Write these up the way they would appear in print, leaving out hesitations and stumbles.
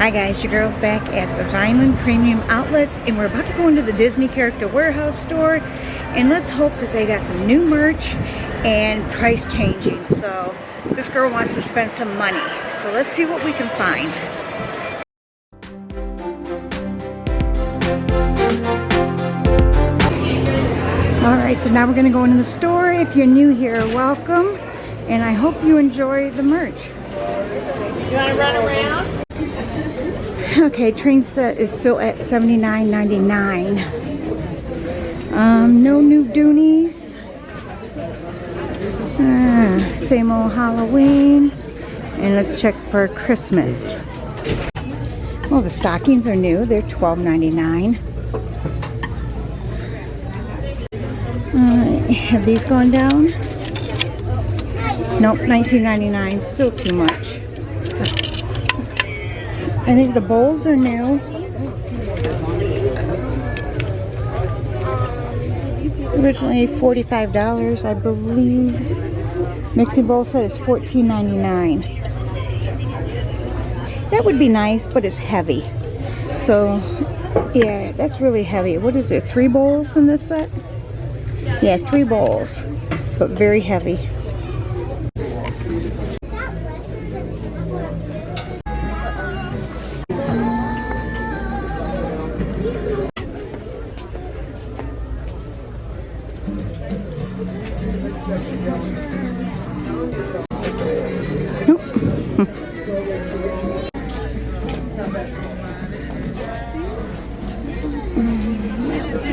Hi guys, your girl's back at the Vineland Premium Outlets, and we're about to go into the Disney Character Warehouse store, and let's hope that they got some new merch and price changing. So this girl wants to spend some money, so let's see what we can find. Alright, so now we're going to go into the store. If you're new here, welcome, and I hope you enjoy the merch. You want to run around? Okay, train set is still at $79.99. No new Doonies. Same old Halloween. And let's check for Christmas. Well, the stockings are new. They're $12.99. Have these gone down? Nope, $19.99. Still too much. I think the bowls are new. Originally $45, I believe. Mixing bowl set is $14.99. That would be nice, but it's heavy. So, yeah, that's really heavy. What is there, 3 bowls in this set? Yeah, 3 bowls, but very heavy.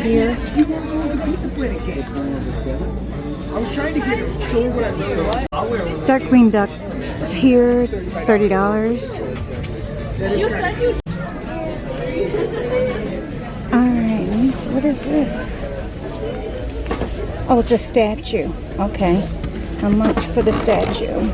Here. I was trying to get show what I know. Dark green duck is here, $30. Alright, what is this? Oh, it's a statue. Okay. How much for the statue?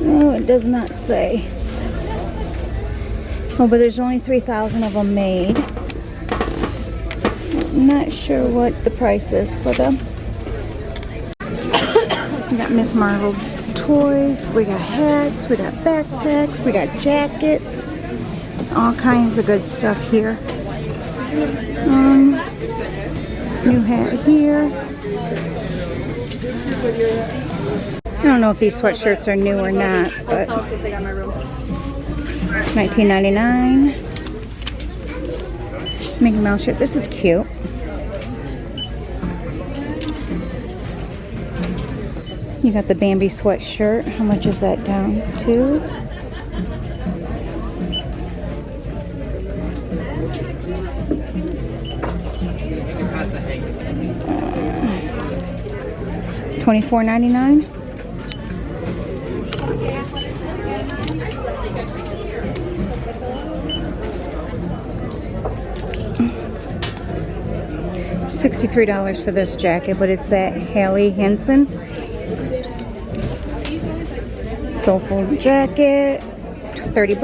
Oh, it does not say. Oh, but there's only 3,000 of them made. I'm not sure what the price is for them. We got Miss Marvel toys, we got hats, we got backpacks, we got jackets, all kinds of good stuff here. New hat here. I don't know if these sweatshirts are new or not, but $19.99. Mickey Mouse shirt. This is cute. You got the Bambi sweatshirt. How much is that down to? $24.99. $63 for this jacket, but it's that Haley Henson soulful jacket, $30.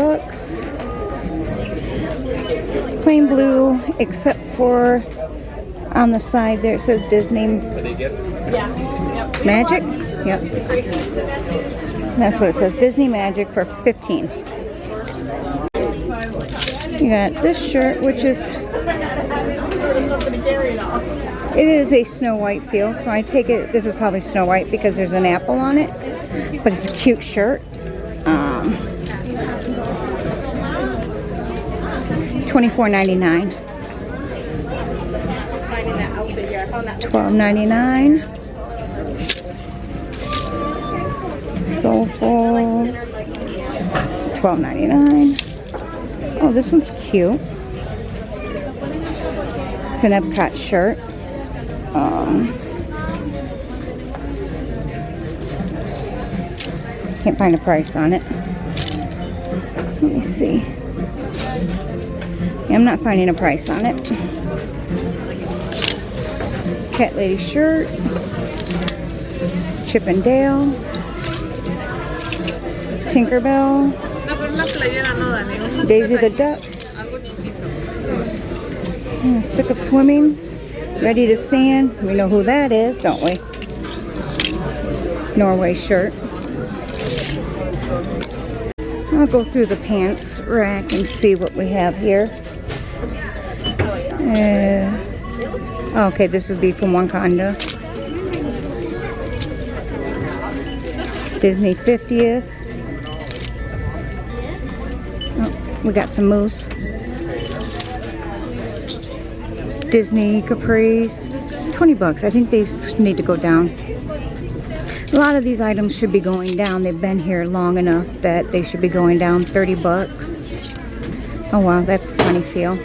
Plain blue, except for on the side there it says Disney Magic. Yep, that's what it says, Disney Magic for $15. You got this shirt, which is, it is a Snow White feel, so I take it this is probably Snow White because there's an apple on it, but it's a cute shirt. $24.99. $12.99. Soulful. $12.99. Oh, this one's cute. It's an Epcot shirt. Can't find a price on it. Let me see. Yeah, I'm not finding a price on it. Cat Lady shirt. Chip and Dale. Tinkerbell. Daisy the Duck. Sick of swimming. Ready to stand. We know who that is, don't we? Norway shirt. I'll go through the pants rack and see what we have here. Okay, this would be from Wakanda. Disney 50th. Oh, we got some moose. Disney capris. 20 bucks. I think they need to go down. A lot of these items should be going down. They've been here long enough that they should be going down. 30 bucks. Oh wow, that's a funny feel.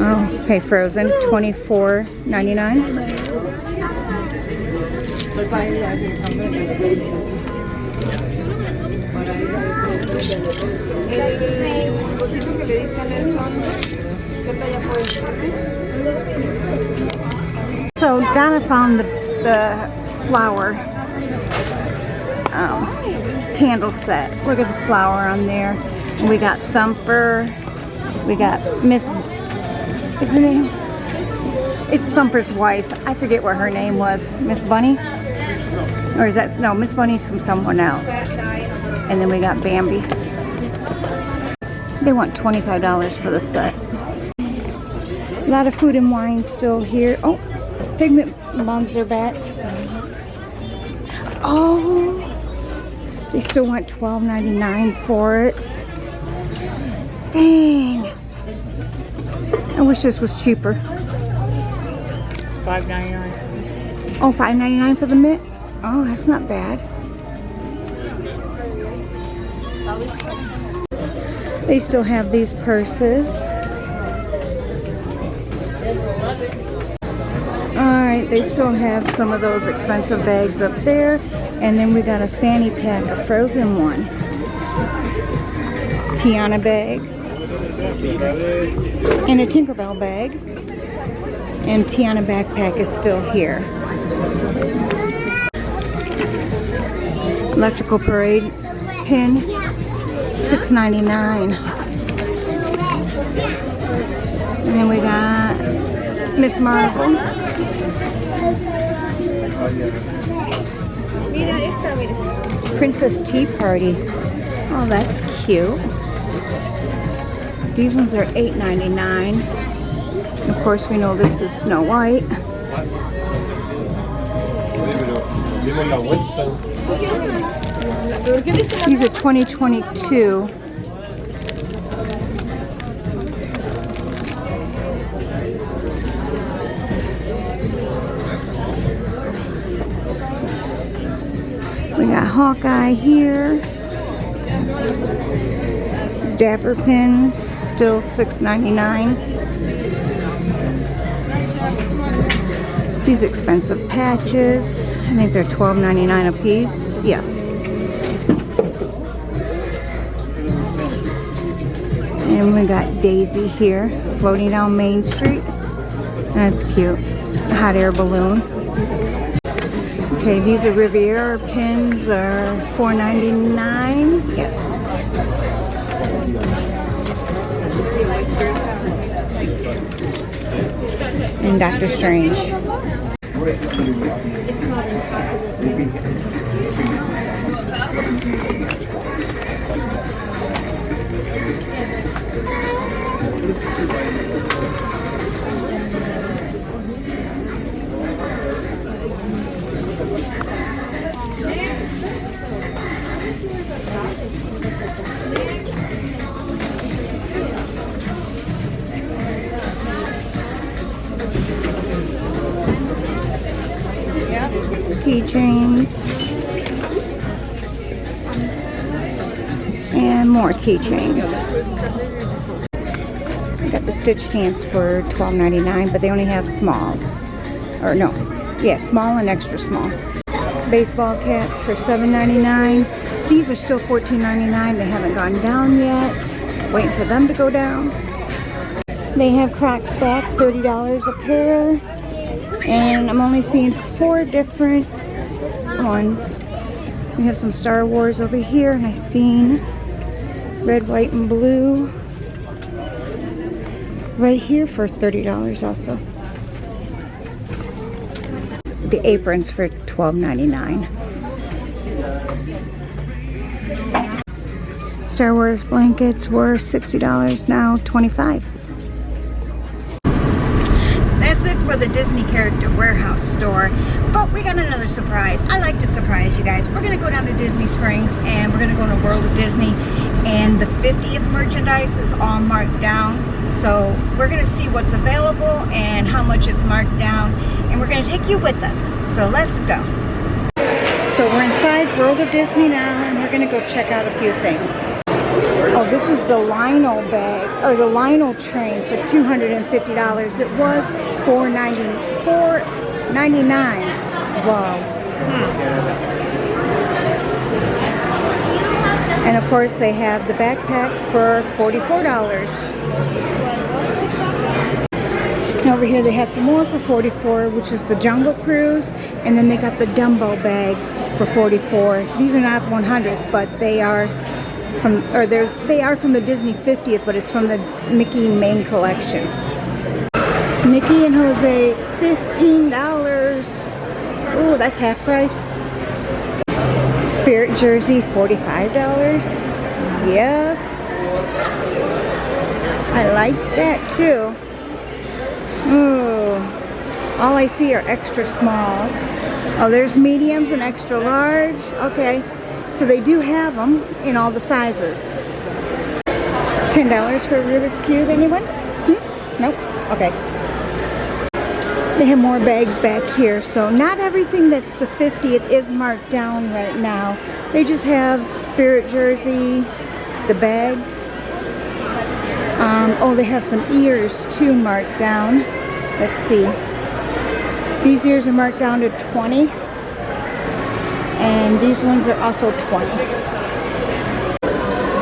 Oh, okay, Frozen, $24.99. So Donna found the flower candle set. Look at the flower on there. And we got Thumper. We got Miss. Is the name? It's Thumper's wife. I forget what her name was. Miss Bunny? Or is that no? Miss Bunny's from someone else. And then we got Bambi. They want $25 for the set. A lot of food and wine still here. Oh, Figment mugs are back. Oh, they still want $12.99 for it. Dang. I wish this was cheaper. $5.99. Oh, $5.99 for the mitt? Oh, that's not bad. They still have these purses. Alright, they still have some of those expensive bags up there. And then we got a fanny pack, a Frozen one. Tiana bag. And a Tinkerbell bag. And Tiana backpack is still here. Electrical Parade pin, $6.99. And then we got Miss Marvel. Princess Tea Party. Oh, that's cute. These ones are $8.99. Of course, we know this is Snow White. These are 2022. We got Hawkeye here. Dapper pins, still $6.99. These expensive patches, I think they're $12.99 a piece. Yes. And we got Daisy here, floating down Main Street. That's cute. A hot air balloon. Okay, these are Riviera pins, are $4.99. Yes. And Doctor Strange. Keychains and more keychains. I got the Stitch pants for $12.99, but they only have smalls. Or no, yeah, small and extra small. Baseball caps for $7.99. These are still $14.99. They haven't gone down yet. Waiting for them to go down. They have Crocs back, $30 a pair. And I'm only seeing 4 different ones. We have some Star Wars over here, and I've seen red, white, and blue right here for $30 also. The aprons for $12.99. Star Wars blankets were $60, now $25. That's it for the Disney Character Warehouse store. But we got another surprise. I like to surprise you guys. We're going to go down to Disney Springs and we're going to go to World of Disney. And the 50th merchandise is all marked down. So we're going to see what's available and how much it's marked down. And we're going to take you with us. So let's go. So we're inside World of Disney now and we're going to go check out a few things. Oh, this is the Lionel bag, or the Lionel train for $250. It was $4.99. Wow. And of course they have the backpacks for $44. And over here they have some more for $44, which is the Jungle Cruise, and then they got the Dumbo bag for $44. These are not 100s, but they are from, or they are from the Disney 50th, but it's from the Mickey main collection. Mickey and Jose, $15. Oh, that's half price. Spirit jersey, $45. Yes, I like that too. Ooh, all I see are extra smalls. Oh, there's mediums and extra large. Okay, so they do have them in all the sizes. $10 for a Rubik's Cube, anyone? Nope. Okay. They have more bags back here, so not everything that's the 50th is marked down right now. They just have Spirit jersey, the bags. Oh, they have some ears too marked down. Let's see. These ears are marked down to 20. And these ones are also 20.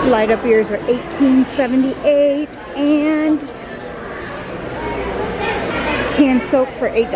Light up ears are $18.78 and hand soap for $8.